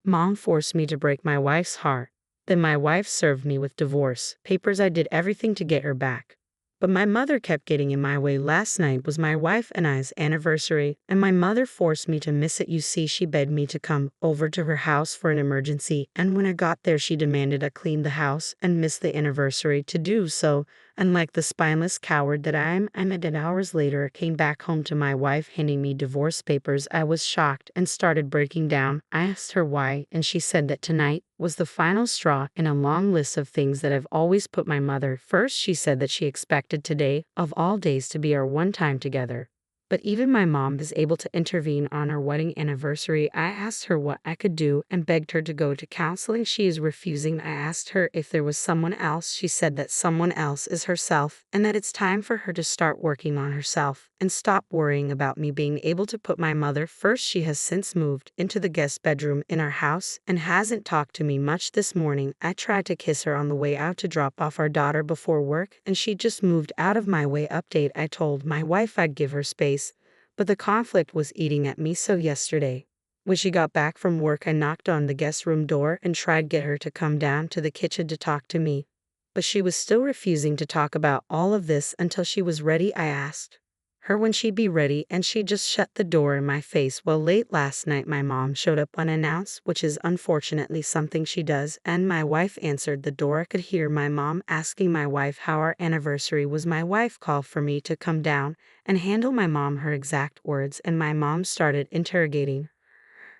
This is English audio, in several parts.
Mom forced me to break my wife's heart. Then my wife served me with divorce papers. I did everything to get her back. But my mother kept getting in my way. Last night was my wife and I's anniversary, and my mother forced me to miss it. You see, she begged me to come over to her house for an emergency, and when I got there she demanded I clean the house and miss the anniversary. To do so, and like the spineless coward that I am, hours later I came back home to my wife handing me divorce papers. I was shocked and started breaking down. I asked her why, and she said that tonight was the final straw in a long list of things that I've always put my mother first. She said that she expected today, of all days, to be our one time together. But even my mom is able to intervene on our wedding anniversary. I asked her what I could do and begged her to go to counseling. She is refusing. I asked her if there was someone else. She said that someone else is herself and that it's time for her to start working on herself and stop worrying about me being able to put my mother first. She has since moved into the guest bedroom in our house and hasn't talked to me much. This morning, I tried to kiss her on the way out to drop off our daughter before work, and she just moved out of my way. Update: I told my wife I'd give her space, but the conflict was eating at me. So yesterday, when she got back from work, I knocked on the guest room door and tried to get her to come down to the kitchen to talk to me. But she was still refusing to talk about all of this until she was ready. I asked her when she'd be ready, and she just shut the door in my face. Well, late last night my mom showed up unannounced, which is unfortunately something she does, and my wife answered the door. I could hear my mom asking my wife how our anniversary was. My wife called for me to come down and handle my mom her exact words, and my mom started interrogating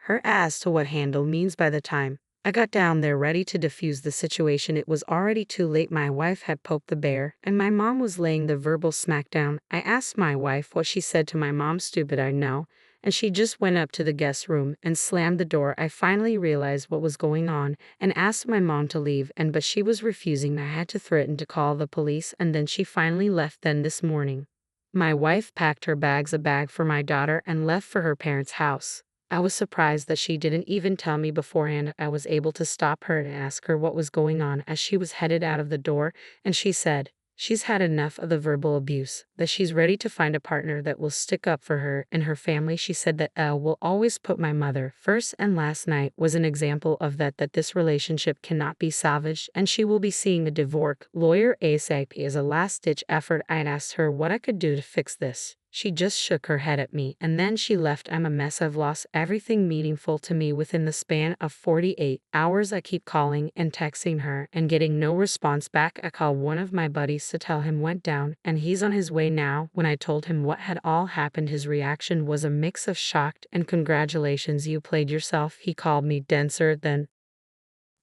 her as to what handle means. By the time I got down there ready to defuse the situation, it was already too late. My wife had poked the bear, and my mom was laying the verbal smackdown. I asked my wife what she said to my mom. Stupid, I know. And she just went up to the guest room and slammed the door. I finally realized what was going on and asked my mom to leave, but she was refusing. I had to threaten to call the police, and then she finally left. Then this morning, my wife packed her bags, a bag for my daughter, and left for her parents' house. I was surprised that she didn't even tell me beforehand. I was able to stop her and ask her what was going on as she was headed out of the door, and she said she's had enough of the verbal abuse, that she's ready to find a partner that will stick up for her and her family. She said that Elle will always put my mother first, and last night was an example of that this relationship cannot be salvaged, and she will be seeing a divorce lawyer ASAP as a last-ditch effort. I asked her what I could do to fix this. She just shook her head at me, and then she left. I'm a mess. I've lost everything meaningful to me within the span of 48 hours. I keep calling and texting her and getting no response back. I called one of my buddies to tell him went down, and he's on his way now. When I told him what had all happened, his reaction was a mix of shocked and congratulations. You played yourself. He called me denser than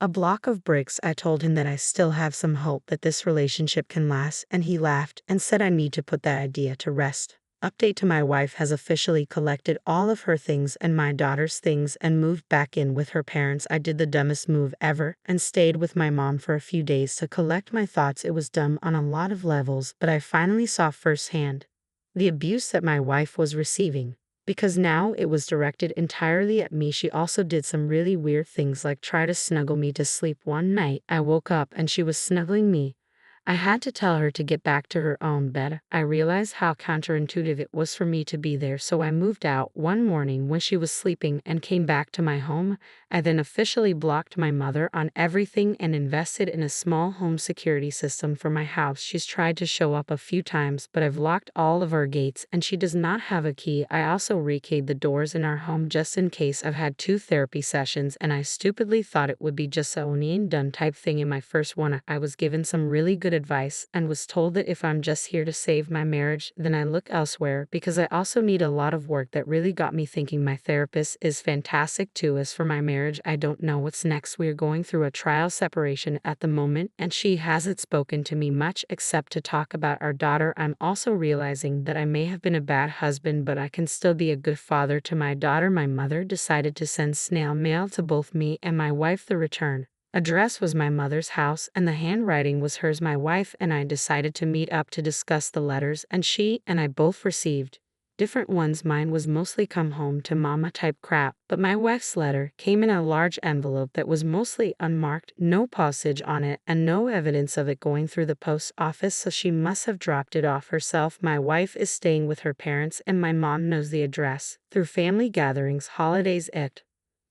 a block of bricks. I told him that I still have some hope that this relationship can last, and he laughed and said I need to put that idea to rest. Update: to my wife has officially collected all of her things and my daughter's things and moved back in with her parents. I did the dumbest move ever and stayed with my mom for a few days to collect my thoughts. It was dumb on a lot of levels, but I finally saw firsthand the abuse that my wife was receiving, because now it was directed entirely at me. She also did some really weird things, like try to snuggle me to sleep. One night I woke up and she was snuggling me. I had to tell her to get back to her own bed. I realized how counterintuitive it was for me to be there, so I moved out one morning when she was sleeping and came back to my home. I then officially blocked my mother on everything and invested in a small home security system for my house. She's tried to show up a few times, but I've locked all of our gates and she does not have a key. I also rekeyed the doors in our home just in case. I've had 2 therapy sessions and I stupidly thought it would be just a one and done type thing. In my first one, I was given some really good advice and was told that if I'm just here to save my marriage, then I look elsewhere, because I also need a lot of work. That really got me thinking. My therapist is fantastic too. As for my marriage, I don't know what's next. We are going through a trial separation at the moment, and she hasn't spoken to me much except to talk about our daughter. I'm also realizing that I may have been a bad husband, but I can still be a good father to my daughter. My mother decided to send snail mail to both me and my wife. The return address was my mother's house and the handwriting was hers. My wife and I decided to meet up to discuss the letters, and she and I both received different ones. Mine was mostly come home to mama type crap, but my wife's letter came in a large envelope that was mostly unmarked, no postage on it, and no evidence of it going through the post office, so she must have dropped it off herself. My wife is staying with her parents and my mom knows the address through family gatherings, holidays, etc.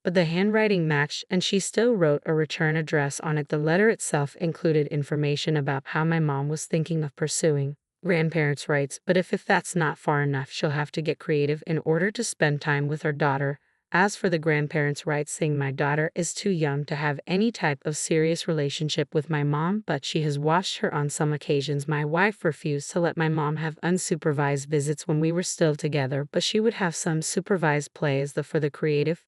but the handwriting matched and she still wrote a return address on it. The letter itself included information about how my mom was thinking of pursuing grandparents' rights, but if that's not far enough, she'll have to get creative in order to spend time with her daughter. As for the grandparents' rights, saying my daughter is too young to have any type of serious relationship with my mom, but she has watched her on some occasions. My wife refused to let my mom have unsupervised visits when we were still together, but she would have some supervised play as for the creative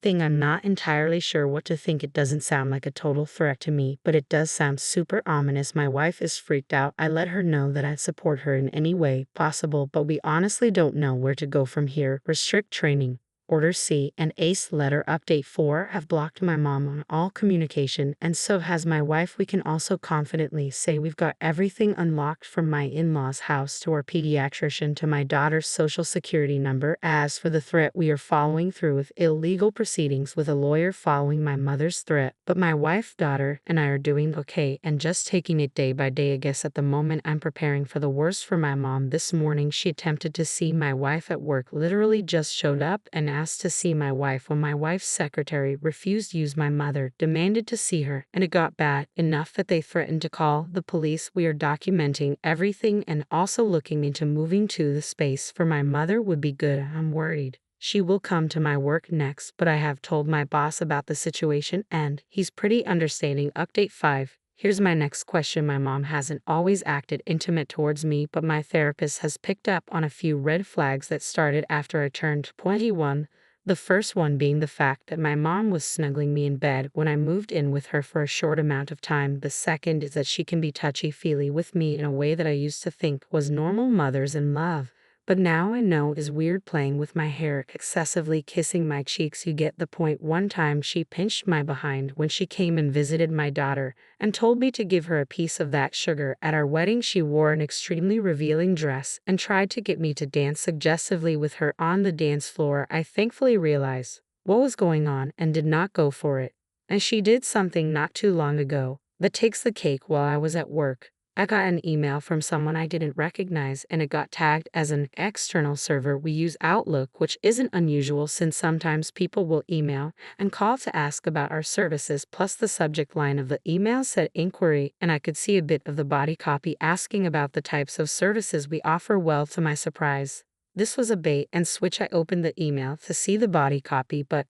thing. I'm not entirely sure what to think. It doesn't sound like a total threat to me, but it does sound super ominous. My wife is freaked out. I let her know that I'd support her in any way possible, but we honestly don't know where to go from here. Restrict training. Order C and ACE letter update 4 have blocked my mom on all communication, and so has my wife. We can also confidently say we've got everything unlocked, from my in-laws' house to our pediatrician to my daughter's social security number. As for the threat, we are following through with illegal proceedings with a lawyer following my mother's threat, but my wife, daughter, and I are doing okay and just taking it day by day. I guess at the moment I'm preparing for the worst for my mom. This morning she attempted to see my wife at work, literally just showed up and asked to see my wife. When my wife's secretary refused to use, my mother demanded to see her, and it got bad enough that they threatened to call the police. We are documenting everything and also looking into moving to the space for my mother would be good. I'm worried she will come to my work next, but I have told my boss about the situation and he's pretty understanding. Update 5. Here's my next question. My mom hasn't always acted intimate towards me, but my therapist has picked up on a few red flags that started after I turned 21. The first one being the fact that my mom was snuggling me in bed when I moved in with her for a short amount of time. The second is that she can be touchy-feely with me in a way that I used to think was normal mothers in love, but now I know is weird, playing with my hair, excessively kissing my cheeks. You get the point. One time she pinched my behind when she came and visited my daughter and told me to give her a piece of that sugar. At our wedding, she wore an extremely revealing dress and tried to get me to dance suggestively with her on the dance floor. I thankfully realized what was going on and did not go for it. And she did something not too long ago that takes the cake. While I was at work, I got an email from someone I didn't recognize, and it got tagged as an external server. We use Outlook, which isn't unusual since sometimes people will email and call to ask about our services. Plus, the subject line of the email said inquiry, and I could see a bit of the body copy asking about the types of services we offer. Well, to my surprise, this was a bait and switch. I opened the email to see the body copy, but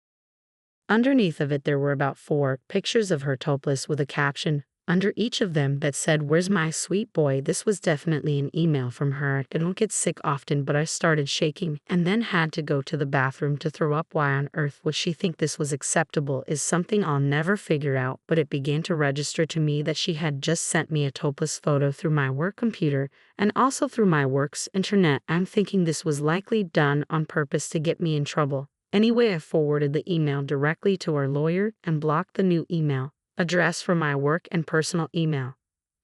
underneath of it there were about 4 pictures of her topless with a caption under each of them that said, "Where's my sweet boy?" This was definitely an email from her. I don't get sick often, but I started shaking and then had to go to the bathroom to throw up. Why on earth would she think this was acceptable is something I'll never figure out, but it began to register to me that she had just sent me a topless photo through my work computer and also through my work's internet. I'm thinking this was likely done on purpose to get me in trouble. Anyway, I forwarded the email directly to our lawyer and blocked the new email address from my work and personal email.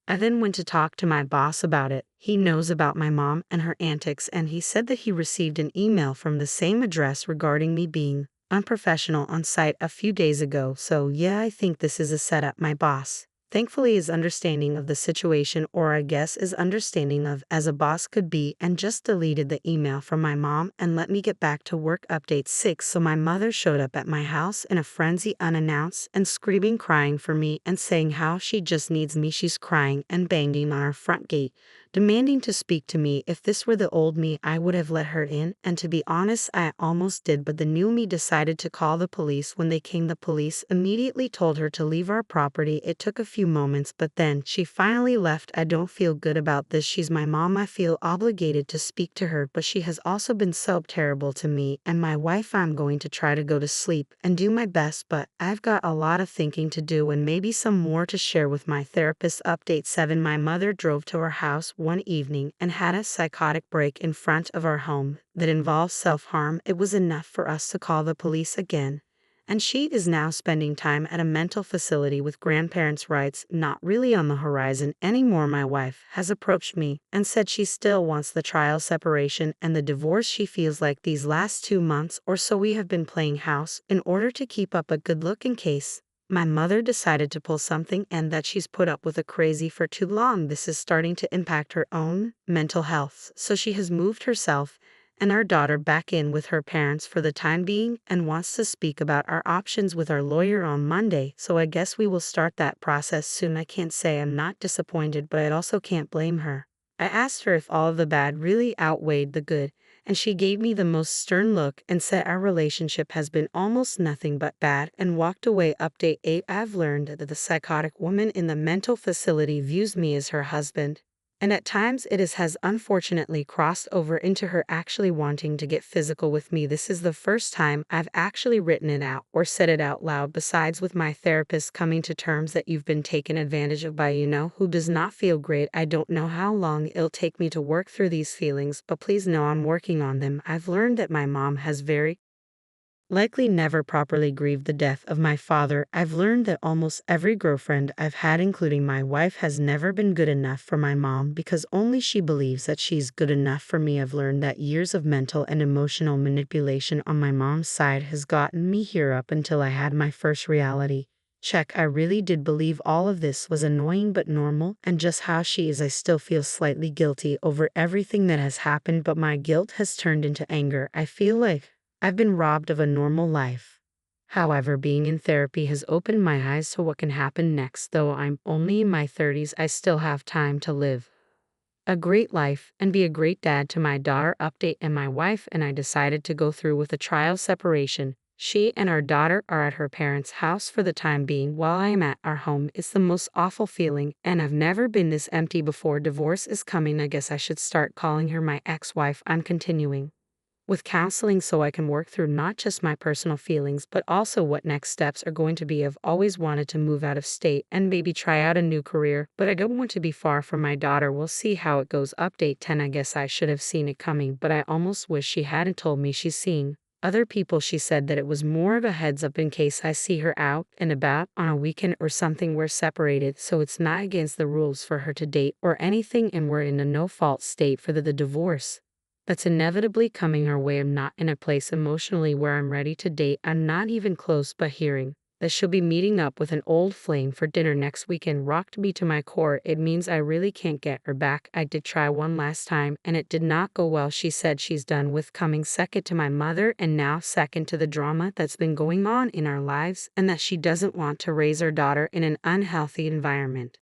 I then went to talk to my boss about it. He knows about my mom and her antics, and he said that he received an email from the same address regarding me being unprofessional on site a few days ago. So yeah, I think this is a setup. My boss, thankfully, is understanding of the situation, or I guess is understanding of as a boss could be, and just deleted the email from my mom and let me get back to work. Update 6. So my mother showed up at my house in a frenzy unannounced and screaming, crying for me and saying how she just needs me. She's crying and banging on our front gate, demanding to speak to me. If this were the old me, I would have let her in, and to be honest, I almost did, but the new me decided to call the police. When they came, the police immediately told her to leave our property. It took a few moments, but then she finally left. I don't feel good about this. She's my mom. I feel obligated to speak to her, but she has also been so terrible to me and my wife. I'm going to try to go to sleep and do my best, but I've got a lot of thinking to do and maybe some more to share with my therapist. Update 7. My mother drove to our house one evening and had a psychotic break in front of our home that involved self-harm. It was enough for us to call the police again, and she is now spending time at a mental facility with grandparents' rights not really on the horizon anymore. My wife has approached me and said she still wants the trial separation and the divorce. She feels like these last 2 months or so we have been playing house in order to keep up a good look in case my mother decided to pull something, and that she's put up with a crazy for too long. This is starting to impact her own mental health, so she has moved herself and our daughter back in with her parents for the time being and wants to speak about our options with our lawyer on Monday, so I guess we will start that process soon. I can't say I'm not disappointed, but I also can't blame her. I asked her if all of the bad really outweighed the good, and she gave me the most stern look and said our relationship has been almost nothing but bad and walked away. Update 8: I've learned that the psychotic woman in the mental facility views me as her husband, and at times has unfortunately crossed over into her actually wanting to get physical with me. This is the first time I've actually written it out or said it out loud, besides with my therapist coming to terms that you've been taken advantage of by who does not feel great. I don't know how long it'll take me to work through these feelings, but please know I'm working on them. I've learned that my mom has very likely never properly grieved the death of my father. I've learned that almost every girlfriend I've had, including my wife, has never been good enough for my mom because only she believes that she's good enough for me. I've learned that years of mental and emotional manipulation on my mom's side has gotten me here up until I had my first reality check. I really did believe all of this was annoying but normal and just how she is. I still feel slightly guilty over everything that has happened, but my guilt has turned into anger. I feel like I've been robbed of a normal life. However, being in therapy has opened my eyes to what can happen next. Though I'm only in my 30s, I still have time to live a great life and be a great dad to my daughter. Update: and my wife and I decided to go through with a trial separation. She and our daughter are at her parents' house for the time being while I am at our home. It's the most awful feeling, and I've never been this empty before. Divorce is coming. I guess I should start calling her my ex-wife. I'm continuing with counseling so I can work through not just my personal feelings, but also what next steps are going to be. I've always wanted to move out of state and maybe try out a new career, but I don't want to be far from my daughter. We'll see how it goes. Update 10: I guess I should have seen it coming, but I almost wish she hadn't told me she's seeing other people. She said that it was more of a heads up in case I see her out and about on a weekend or something. We're separated, so it's not against the rules for her to date or anything, and we're in a no-fault state for the divorce that's inevitably coming our way. I'm not in a place emotionally where I'm ready to date. I'm not even close, but hearing that she'll be meeting up with an old flame for dinner next weekend rocked me to my core. It means I really can't get her back. I did try one last time, and it did not go well. She said she's done with coming second to my mother and now second to the drama that's been going on in our lives, and that she doesn't want to raise her daughter in an unhealthy environment.